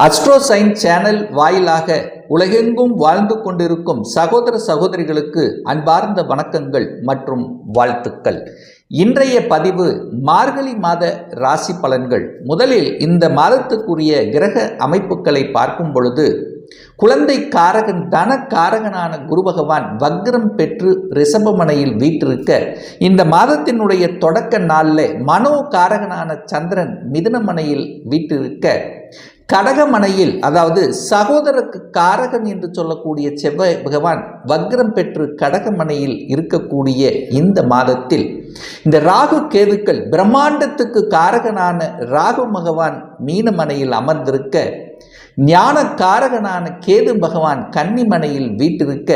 அஸ்ட்ரோசைன் channel வாயிலாக உலகெங்கும் வாழ்ந்து கொண்டிருக்கும் சகோதர சகோதரிகளுக்கு அன்பார்ந்த வணக்கங்கள் மற்றும் வாழ்த்துக்கள். இன்றைய பதிவு மார்கழி மாத ராசி பலன்கள். முதலில் இந்த மாதத்துக்குரிய கிரக அமைப்புகளை பார்க்கும் பொழுது குழந்தை காரகன் தன காரகனான குரு பகவான் வக்ரம் பெற்று ரிஷபமனையில் வீற்றிருக்க, இந்த மாதத்தினுடைய தொடக்க நாளில் மனோ காரகனான சந்திரன் மிதுனமனையில் வீற்றிருக்க, கடகமனையில் அதாவது சகோதரருக்கு காரகன் என்று சொல்லக்கூடிய செவ்வாய் பகவான் வக்ரம் பெற்று கடகமனையில் இருக்கக்கூடிய இந்த மாதத்தில் இந்த ராகு கேதுக்கள் பிரம்மாண்டத்துக்கு காரகனான ராகு பகவான் மீனமனையில் அமர்ந்திருக்க, ஞான காரகனான கேது பகவான் கன்னிமனையில் வீற்றிருக்க,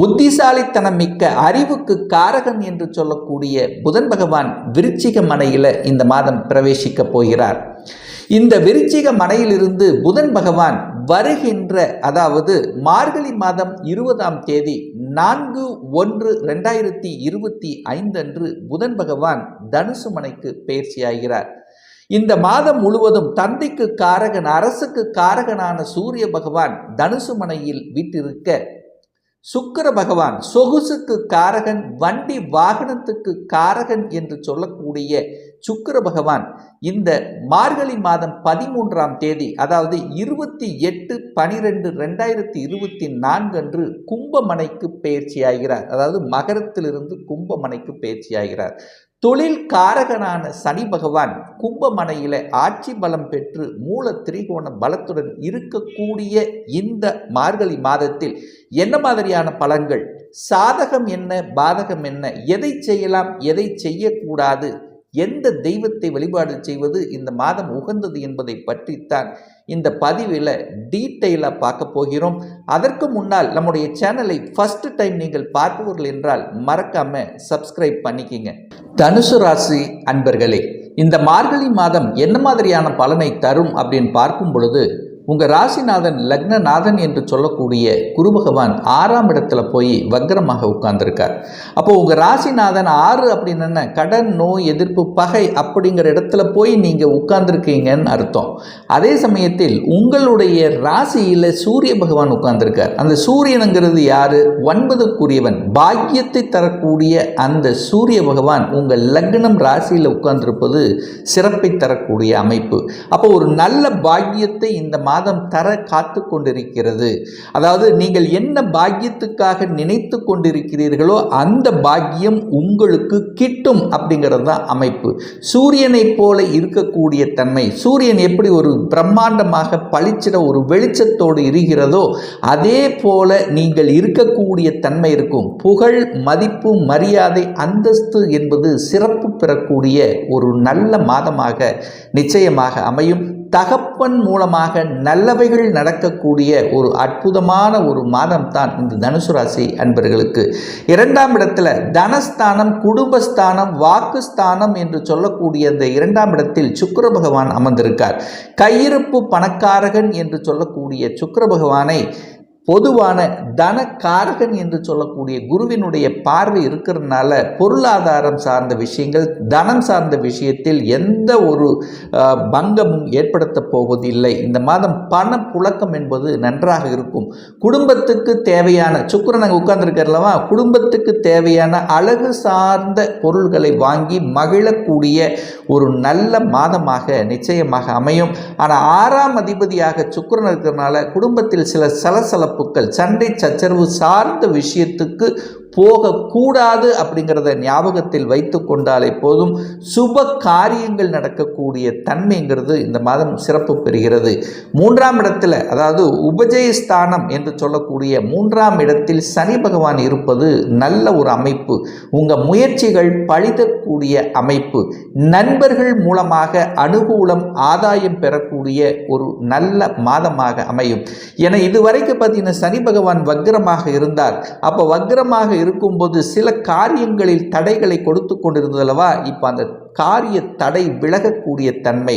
புத்திசாலித்தனம் மிக்க அறிவுக்கு காரகன் என்று சொல்லக்கூடிய புதன் பகவான் விருச்சிக மனையில் இந்த மாதம் பிரவேசிக்க போகிறார். இந்த விருச்சிக மனையிலிருந்து புதன் பகவான் வருகின்ற அதாவது மார்கழி மாதம் 20ஆம் தேதி 4/1/2025 அன்று புதன் பகவான் தனுசு மனைக்கு பயிற்சியாகிறார். இந்த மாதம் முழுவதும் தந்தைக்கு காரகன் அரசுக்கு காரகனான சூரிய பகவான் தனுசு மனையில் வீற்றிருக்க, சுக்கிர பகவான் சொகுசுக்கு காரகன் வண்டி வாகனத்துக்கு காரகன் என்று சொல்லக்கூடிய சுக்கிர பகவான் இந்த மார்கழி மாதம் 13ஆம் தேதி அதாவது 28/12/2024 அன்று கும்பமனைக்கு பயிற்சியாகிறார். அதாவது மகரத்திலிருந்து கும்பமனைக்கு பயிற்சியாகிறார். தொழில் காரகனான சனி பகவான் கும்பமனையில ஆட்சி பலம் பெற்று மூல திரிகோண பலத்துடன் இருக்கக்கூடிய இந்த மார்கழி மாதத்தில் என்ன மாதிரியான பலன்கள், சாதகம் என்ன பாதகம் என்ன, எதை செய்யலாம் எதை செய்யக்கூடாது, எந்த தெய்வத்தை வழிபாடு செய்வது இந்த மாதம் உகந்தது என்பதை பற்றித்தான் இந்த பதிவில் டீட்டெயிலாக பார்க்க போகிறோம். அதற்கு முன்னால் நம்முடைய சேனலை ஃபர்ஸ்ட் டைம் நீங்கள் பார்ப்பவர்கள் என்றால் மறக்காம சப்ஸ்கிரைப் பண்ணிக்கிங்க. தனுசு ராசி அன்பர்களே, இந்த மார்கழி மாதம் என்ன மாதிரியான பலனை தரும் அப்படின்னு பார்க்கும் பொழுது, உங்கள் ராசிநாதன் லக்னநாதன் என்று சொல்லக்கூடிய குரு பகவான் 6ஆம் இடத்துல போய் வக்ரமாக உட்கார்ந்துருக்கார். அப்போ உங்கள் ராசிநாதன் 6 அப்படின்னு என்ன, கடன் நோய் எதிர்ப்பு பகை அப்படிங்கிற இடத்துல போய் நீங்கள் உட்கார்ந்துருக்கீங்கன்னு அர்த்தம். அதே சமயத்தில் உங்களுடைய ராசியில் சூரிய பகவான் உட்கார்ந்துருக்கார். அந்த சூரியனுங்கிறது யாரு, 9க்குரியவன், பாக்கியத்தை தரக்கூடிய அந்த சூரிய பகவான் உங்கள் லக்னம் ராசியில் உட்கார்ந்திருப்பது சிறப்பை தரக்கூடிய அமைப்பு. அப்போ ஒரு நல்ல பாக்கியத்தை இந்த மாதம் தர காத்து கொண்டிருக்கிறது. அதாவது நீங்கள் என்ன பாக்கியத்துக்காக நினைத்து கொண்டிருக்கிறீர்களோ அந்த பாக்கியம் உங்களுக்கு கிட்டும் அப்படிங்கிறது தான் அமைப்பு. சூரியனை போல இருக்கக்கூடிய தன்மை, சூரியன் எப்படி ஒரு பிரம்மாண்டமாக பளிச்சிட ஒரு வெளிச்சத்தோடு இருக்கிறதோ அதே போல நீங்கள் இருக்கக்கூடிய தன்மை இருக்கும். புகழ், மதிப்பு, மரியாதை, அந்தஸ்து என்பது சிறப்பு பெறக்கூடிய ஒரு நல்ல மாதமாக நிச்சயமாக அமையும். தகப்பன் மூலமாக நல்லவைகள் நடக்கக்கூடிய ஒரு அற்புதமான ஒரு மாதம் தான் இந்த தனுசு ராசி அன்பர்களுக்கு. 2ஆம் இடத்துல தனஸ்தானம், குடும்பஸ்தானம், வாக்குஸ்தானம் என்று சொல்லக்கூடிய இந்த 2ஆம் இடத்தில் சுக்கிர பகவான் அமர்ந்திருக்கார். கையிருப்பு பணக்காரகன் என்று சொல்லக்கூடிய சுக்கிர பகவானை பொதுவான தனக்காரகன் என்று சொல்லக்கூடிய குருவினுடைய பார்வை இருக்கிறதுனால பொருளாதாரம் சார்ந்த விஷயங்கள், தனம் சார்ந்த விஷயத்தில் எந்த ஒரு பங்கமும் ஏற்படுத்த போவதில்லை. இந்த மாதம் பண புழக்கம் என்பது நன்றாக இருக்கும். குடும்பத்துக்கு தேவையான சுக்கிரன் அங்கே உட்கார்ந்துருக்கிறல்லவா, குடும்பத்துக்கு தேவையான அழகு சார்ந்த பொருள்களை வாங்கி மகிழக்கூடிய ஒரு நல்ல மாதமாக நிச்சயமாக அமையும். ஆனால் 6ஆம் அதிபதியாக சுக்கிரன் இருக்கிறதுனால குடும்பத்தில் சில சலசலப்புகள், சண்டை சச்சரவு சார்ந்த விஷயத்துக்கு போகக்கூடாது அப்படிங்கிறத ஞாபகத்தில் வைத்து கொண்டாலே போதும். சுப காரியங்கள் நடக்கக்கூடிய தன்மைங்கிறது இந்த மாதம் சிறப்பு பெறுகிறது. 3ஆம் இடத்துல அதாவது உபஜயஸ்தானம் என்று சொல்லக்கூடிய 3ஆம் இடத்தில் சனி பகவான் இருப்பது நல்ல ஒரு அமைப்பு. உங்கள் முயற்சிகள் பழிதக்கூடிய அமைப்பு, நண்பர்கள் மூலமாக அனுகூலம், ஆதாயம் பெறக்கூடிய ஒரு நல்ல மாதமாக அமையும். என இதுவரைக்கும் பார்த்தீங்கன்னா சனி பகவான் வக்ரமாக இருந்தார். அப்போ வக்ரமாக இருக்கும்போது சில காரியங்களில் தடைகளை கொடுத்து கொண்டிருந்ததல்லவா, இப்போ அந்த காரிய தடை விலகக்கூடிய தன்மை.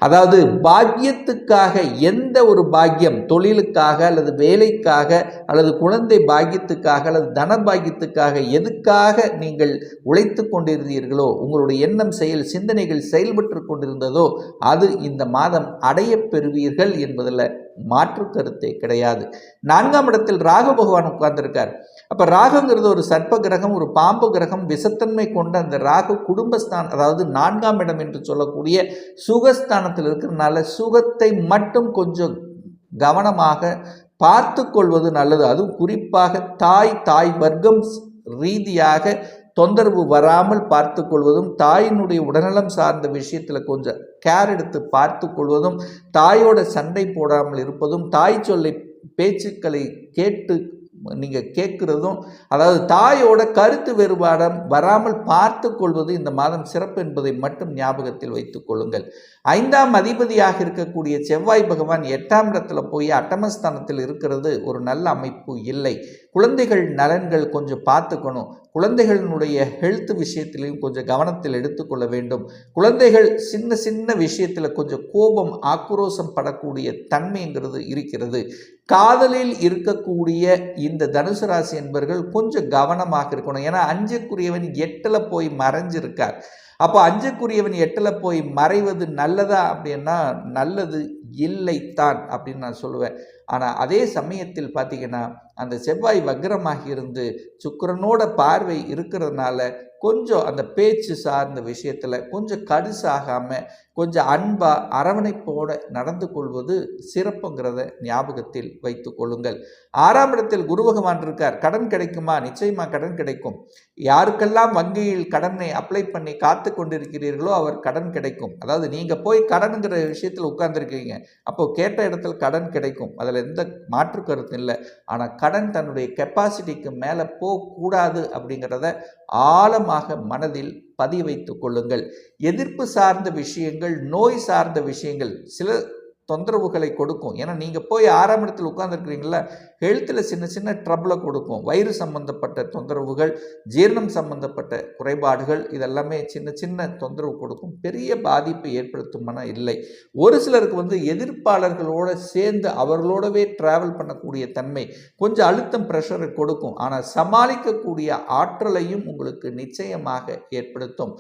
அதாவது பாக்கியத்துக்காக எந்த ஒரு பாக்கியம், தொழிலுக்காக அல்லது வேலைக்காக அல்லது குழந்தை பாக்கியத்துக்காக அல்லது தன பாக்கியத்துக்காக எதுக்காக நீங்கள் உழைத்து கொண்டிருந்தீர்களோ, உங்களுடைய எண்ணம் செயல் சிந்தனைகள் செயல்பட்டு கொண்டிருந்ததோ அது இந்த மாதம் அடைய பெறுவீர்கள் என்பதில் மாற்று கருத்தே கிடையாது. 4ஆம் இடத்தில் ராகு பகவான் உட்கார்ந்திருக்கார். அப்ப ராகுங்கிறது ஒரு சர்ப்ப கிரகம், ஒரு பாம்பு கிரகம், விஷத்தன்மை கொண்ட அந்த ராகு குடும்பஸ்தானம், அதாவது 4ஆம் இடம் என்று சொல்லக்கூடிய சுகஸ்தானத்தில் இருக்கிறதுனால சுகத்தை மட்டும் கொஞ்சம் கவனமாக பார்த்து கொள்வது நல்லது. அதுவும் குறிப்பாக தாய் வர்க்கம் ரீதியாக தொந்தரவு வராமல் பார்த்து கொள்வதும், தாயினுடைய உடல்நலம் சார்ந்த விஷயத்தில் கொஞ்சம் கேர் எடுத்து பார்த்து கொள்வதும், தாயோட சண்டை போடாமல் இருப்பதும், தாய் சொல்லை பேச்சுக்களை கேட்டு நீங்கள் கேட்குறதும், அதாவது தாயோட கருத்து வேறுபாடம் வராமல் பார்த்து கொள்வது இந்த மாதம் சிறப்பு என்பதை மட்டும் ஞாபகத்தில் வைத்துக் கொள்ளுங்கள். 5ஆம் அதிபதியாக இருக்கக்கூடிய செவ்வாய் பகவான் 8ஆம் இடத்துல போய் அட்டமஸ்தானத்தில் இருக்கிறது ஒரு நல்ல அமைப்பு இல்லை. குழந்தைகள் நலன்கள் கொஞ்சம் பார்த்துக்கணும். குழந்தைகளினுடைய ஹெல்த் விஷயத்திலையும் கொஞ்சம் கவனத்தில் எடுத்துக்கொள்ள வேண்டும். குழந்தைகள் சின்ன விஷயத்தில் கொஞ்சம் கோபம் ஆக்ரோஷம் படக்கூடிய தன்மைங்கிறது இருக்கிறது. காதலில் இருக்கக்கூடிய இந்த தனுசு ராசி என்பவர்கள் கொஞ்சம் கவனமாக இருக்கணும். ஏன்னா 5க்குரியவன் 8ல் போய் மறைஞ்சிருக்கார். அப்போ 5க்குரியவன் 8ல் போய் மறைவது நல்லதா அப்படின்னா நல்லது இல்லைத்தான் அப்படின்னு நான் சொல்லுவேன். ஆனால் அதே சமயத்தில் பார்த்தீங்கன்னா அந்த செவ்வாய் வக்ரமாக இருந்து சுக்கிரனோட பார்வை இருக்கிறதுனால கொஞ்சம் அந்த பேச்சு சார்ந்த விஷயத்தில் கொஞ்சம் கடுசாகாமல் கொஞ்சம் அன்பாக அரவணைப்போடு நடந்து கொள்வது சிறப்புங்கிறத ஞாபகத்தில் வைத்து கொள்ளுங்கள். 6ஆம் இடத்தில் குரு பகவான் இருக்கார். கடன் கிடைக்குமா? நிச்சயமாக கடன் கிடைக்கும். யாருக்கெல்லாம் வங்கியில் கடனை அப்ளை பண்ணி காத்து கொண்டிருக்கிறீர்களோ அவர் கடன் கிடைக்கும். அதாவது நீங்கள் போய் கடனுங்கிற விஷயத்தில் உட்கார்ந்துருக்கீங்க, அப்போது கேட்ட இடத்துல கடன் கிடைக்கும். அதில் எந்த மாற்று கருத்து இல்லை. ஆனால் கடன் தன்னுடைய கெப்பாசிட்டிக்கு மேலே போகக்கூடாது அப்படிங்கிறத ஆழமாக மனதில் பதிய வைத்துக் கொள்ளுங்கள். எதிர்ப்பு சார்ந்த விஷயங்கள், நோய் சார்ந்த விஷயங்கள் சில தொந்தரவுகளை கொடுக்கும். ஏன்னா நீங்கள் போய் 6ஆம் இடத்தில் உட்கார்ந்துருக்கிறீங்களா, ஹெல்த்தில் சின்ன ட்ரபிளை கொடுக்கும். வயிறு சம்பந்தப்பட்ட தொந்தரவுகள், ஜீரணம் சம்பந்தப்பட்ட குறைபாடுகள், இதெல்லாமே சின்ன தொந்தரவு கொடுக்கும். பெரிய பாதிப்பை ஏற்படுத்தும்னா இல்லை. ஒரு சிலருக்கு எதிர்ப்பாளர்களோடு சேர்ந்து அவர்களோடவே டிராவல் பண்ணக்கூடிய தன்மை கொஞ்சம் அழுத்தம் ப்ரெஷரை கொடுக்கும். ஆனால் சமாளிக்கக்கூடிய ஆற்றலையும் உங்களுக்கு நிச்சயமாக ஏற்படுத்தும்.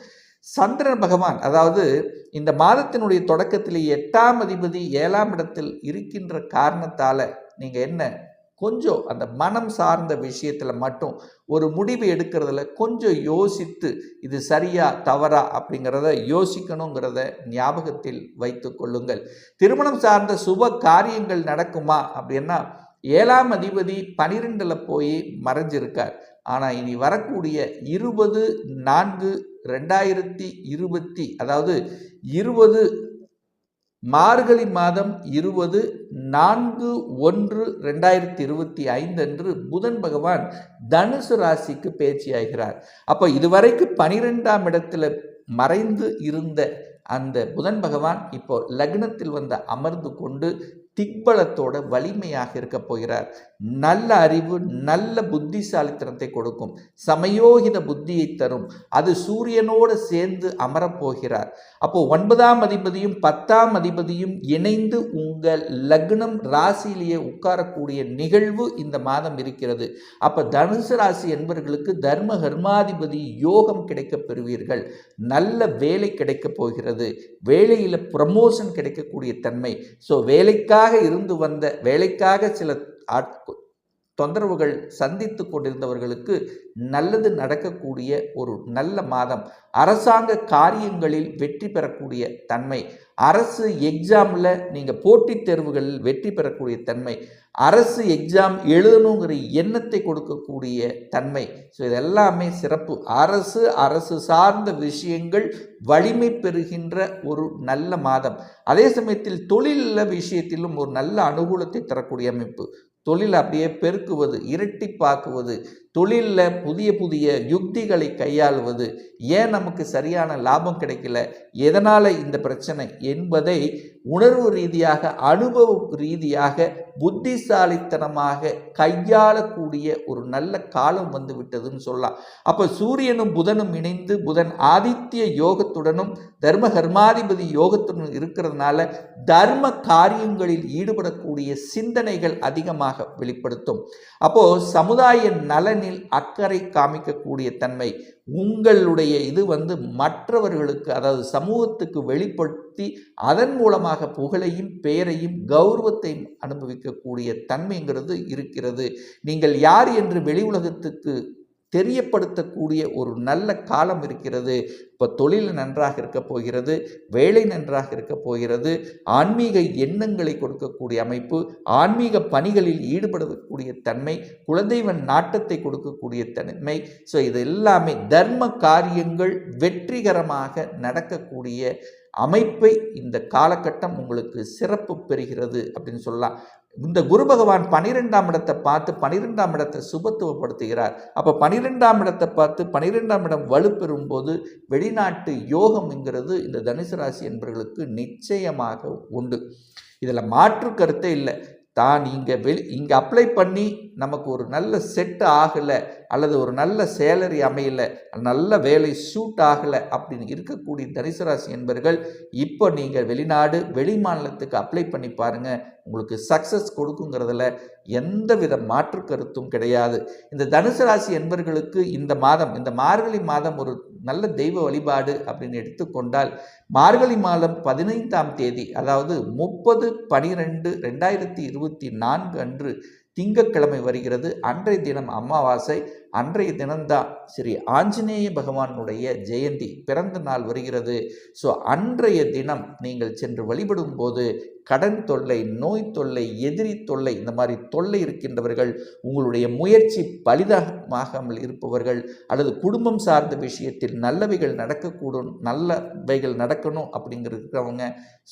சந்திரன் பகவான், அதாவது இந்த மாதத்தினுடைய தொடக்கத்தில் 8ஆம் அதிபதி 7ஆம் இடத்தில் இருக்கின்ற காரணத்தால் நீங்கள் என்ன கொஞ்சம் அந்த மனம் சார்ந்த விஷயத்தில் மட்டும் ஒரு முடிவு எடுக்கிறதுல கொஞ்சம் யோசித்து இது சரியா தவறா அப்படிங்கிறத யோசிக்கணுங்கிறத ஞாபகத்தில் வைத்து கொள்ளுங்கள். திருமணம் சார்ந்த சுப காரியங்கள் நடக்குமா அப்படின்னா 7ஆம் அதிபதி 12ல் போய் மறைஞ்சிருக்கார். ஆனால் இனி வரக்கூடிய 20/4/2020, அதாவது 20 மார்கழி மாதம் 20/4/1/2025 அன்று புதன் பகவான் தனுசு ராசிக்கு பயிற்சியாகிறார். அப்போ இதுவரைக்கும் 12ஆம் இடத்துல மறைந்து இருந்த அந்த புதன் பகவான் இப்போ லக்னத்தில் அமர்ந்து கொண்டு திக்பலத்தோட வலிமையாக இருக்க போகிறார். நல்ல அறிவு, நல்ல புத்திசாலித்தனத்தை கொடுக்கும். சமயோகித புத்தியை தரும். அது சூரியனோடு சேர்ந்து அமரப்போகிறார். அப்போ 9ஆம் அதிபதியும் 10ஆம் அதிபதியும் இணைந்து உங்கள் லக்னம் ராசியிலேயே உட்காரக்கூடிய நிகழ்வு இந்த மாதம் இருக்கிறது. அப்போ தனுசு ராசி என்பவர்களுக்கு தர்ம கர்மாதிபதி யோகம் கிடைக்க பெறுவீர்கள். நல்ல வேலை கிடைக்க போகிறது. வேலையில் ப்ரமோஷன் கிடைக்கக்கூடிய தன்மை. ஸோ வேலைக்காக இருந்து வந்த வேலைக்காக சில தொந்தரவுகள் சந்தித்து கொண்டிருந்தவர்களுக்கு நல்லது நடக்கக்கூடிய ஒரு நல்ல மாதம். அரசாங்க காரியங்களில் வெற்றி பெறக்கூடிய தன்மை. அரசு எக்ஸாமில் நீங்கள் போட்டித் தேர்வுகளில் வெற்றி பெறக்கூடிய தன்மை. அரசு எக்ஸாம் எழுதணுங்கிற எண்ணத்தை கொடுக்கக்கூடிய தன்மை. ஸோ இதெல்லாமே சிறப்பு. அரசு சார்ந்த விஷயங்கள் வலிமை பெறுகின்ற ஒரு நல்ல மாதம். அதே சமயத்தில் தொழில் விஷயத்திலும் ஒரு நல்ல அனுகூலத்தை தரக்கூடிய அமைப்பு. தொழில் அப்படியே பெருக்குவது, இரட்டிப்பாக்குவது, தொழிலில் புதிய புதிய யுக்திகளை கையாளுவது, ஏன் நமக்கு சரியான லாபம் கிடைக்கல, எதனால் இந்த பிரச்சனை என்பதை உணர்வு ரீதியாக அனுபவ ரீதியாக புத்திசாலித்தனமாக கையாளக்கூடிய ஒரு நல்ல காலம் வந்து விட்டதுன்னு சொல்லலாம். அப்போ சூரியனும் புதனும் இணைந்து, புதன் ஆதித்ய யோகத்துடனும் தர்ம கர்மாதிபதி யோகத்துடன் இருக்கிறதுனால தர்ம காரியங்களில் ஈடுபடக்கூடிய சிந்தனைகள் அதிகமாக வெளிப்படுத்தும். அப்போ சமுதாய நலனில் அக்கறை காமிக்கக்கூடிய தன்மை, உங்களுடைய இது வந்து மற்றவர்களுக்கு, அதாவது சமூகத்துக்கு வெளிப்படுத்தி அதன் மூலமாக புகழையும் பெயரையும் கௌரவத்தையும் அனுபவிக்கக்கூடிய தன்மைங்கிறது இருக்கிறது. நீங்கள் யார் என்று வெளி உலகத்துக்கு தெரியப்படுத்தக்கூடிய ஒரு நல்ல காலம் இருக்கிறது. இப்போ தொழில் நன்றாக இருக்க போகிறது, வேலை நன்றாக இருக்க போகிறது, ஆன்மீக எண்ணங்களை கொடுக்கக்கூடிய அமைப்பு, ஆன்மீக பணிகளில் ஈடுபடக்கூடிய தன்மை, குலதெய்வ நாட்டத்தை கொடுக்கக்கூடிய தன்மை. ஸோ இது எல்லாமே தர்ம காரியங்கள் வெற்றிகரமாக நடக்கக்கூடிய அமைப்பை இந்த காலகட்டம் உங்களுக்கு சிறப்பு பெறுகிறது அப்படின்னு சொல்லலாம். இந்த குரு பகவான் 12ஆம் இடத்தை பார்த்து 12ஆம் இடத்தை சுபத்துவப்படுத்துகிறார். அப்போ 12ஆம் இடத்தை பார்த்து 12ஆம் இடம் வலுப்பெறும் போது வெளிநாட்டு யோகம்ங்கிறது இந்த தனுசு ராசி என்பவர்களுக்கு நிச்சயமாக உண்டு. இதில் மாற்று கருத்தே இல்லை. தான் இங்கே அப்ளை பண்ணி நமக்கு ஒரு நல்ல செட் ஆகலை, அல்லது ஒரு நல்ல சேலரி அமையலை, நல்ல வேலை சூட் ஆகலை அப்படின்னு இருக்கக்கூடிய தனுசு ராசி என்பவர்கள் இப்போ நீங்கள் வெளிநாடு வெளி மாநிலத்துக்கு அப்ளை பண்ணி பாருங்கள், உங்களுக்கு சக்ஸஸ் கொடுக்குங்கிறதுல எந்தவித மாற்று கருத்தும் கிடையாது. இந்த தனுசு ராசி என்பவர்களுக்கு இந்த மாதம், இந்த மார்கழி மாதம் ஒரு நல்ல தெய்வ வழிபாடு அப்படின்னு எடுத்துக்கொண்டால், மார்கழி மாதம் 15ஆம் தேதி, அதாவது 30/12/2024 அன்று திங்கட்கிழமை வருகிறது. அன்றைய தினம் அமாவாசை. அன்றைய தினம்தான் ஸ்ரீ ஆஞ்சநேய பகவானுடைய ஜெயந்தி, பிறந்த நாள் வருகிறது. ஸோ அன்றைய தினம் நீங்கள் சென்று வழிபடும் போது கடன் தொல்லை, நோய் தொல்லை, எதிரி தொல்லை, இந்த மாதிரி தொல்லை இருக்கின்றவர்கள், உங்களுடைய முயற்சி பலிதமாகாமல் இருப்பவர்கள், அல்லது குடும்பம் சார்ந்த விஷயத்தில் நல்லவைகள் நடக்கக்கூடும், நல்லவைகள் நடக்கணும் அப்படிங்கிறவங்க,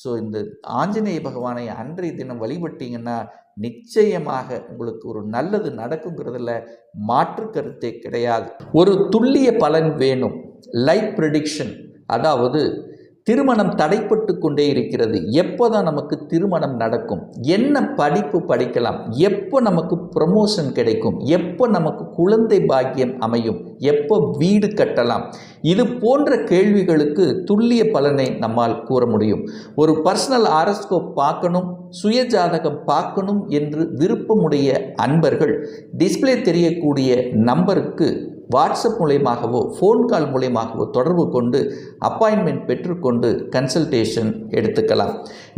ஸோ இந்த ஆஞ்சநேய பகவானை அன்றைய தினம் வழிபட்டீங்கன்னா நிச்சயமாக உங்களுக்கு ஒரு நல்லது நடக்குங்கிறதுல மாற்று கருத்தே கிடையாது. ஒரு துல்லிய பலன் வேணும், லைஃப் ப்ரெடிக்ஷன், அதாவது திருமணம் தடைப்பட்டு கொண்டே இருக்கிறது, எப்போ தான் நமக்கு திருமணம் நடக்கும், என்ன படிப்பு படிக்கலாம், எப்போ நமக்கு ப்ரமோஷன் கிடைக்கும், எப்போ நமக்கு குழந்தை பாக்கியம் அமையும், எப்போ வீடு கட்டலாம், இது போன்ற கேள்விகளுக்கு துல்லிய பலனை நம்மால் கூற முடியும். ஒரு பர்சனல் ஹாரோஸ்கோப் பார்க்கணும், சுயஜாதகம் பார்க்கணும் என்று விருப்பமுடைய அன்பர்கள் டிஸ்பிளே தெரியக்கூடிய நம்பருக்கு வாட்ஸ்அப் மூலயமாகவோ ஃபோன் கால் மூலயமாகவோ தொடர்பு கொண்டு அப்பாயின்மெண்ட் பெற்றுக்கொண்டு கன்சல்டேஷன் எடுத்துக்கலாம்.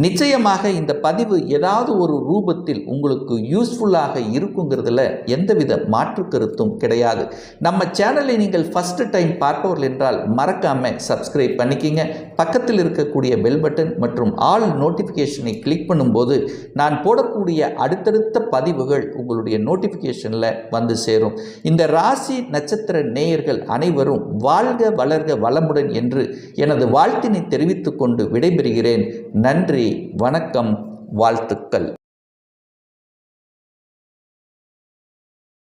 நிச்சயமாக இந்த பதிவு ஏதாவது ஒரு ரூபத்தில் உங்களுக்கு யூஸ்ஃபுல்லாக இருக்குங்கிறதுல எந்தவித மாற்று கருத்தும் கிடையாது. நம்ம சேனலை நீங்கள் ஃபஸ்ட்டு டைம் பார்ப்பவர்கள் என்றால் மறக்காமல் சப்ஸ்கிரைப் பண்ணிக்கிங்க. பக்கத்தில் இருக்கக்கூடிய பெல் பட்டன் மற்றும் ஆல் நோட்டிஃபிகேஷனை கிளிக் பண்ணும்போது நான் போடக்கூடிய அடுத்தடுத்த பதிவுகள் உங்களுடைய நோட்டிஃபிகேஷனில் வந்து சேரும். இந்த ராசி நட்சத்திர நேயர்கள் அனைவரும் வாழ்க வளர்க வளமுடன் என்று எனது வாழ்த்தினை தெரிவித்துக் கொண்டு விடைபெறுகிறேன். நன்றி, வணக்கம், வாழ்த்துக்கள்.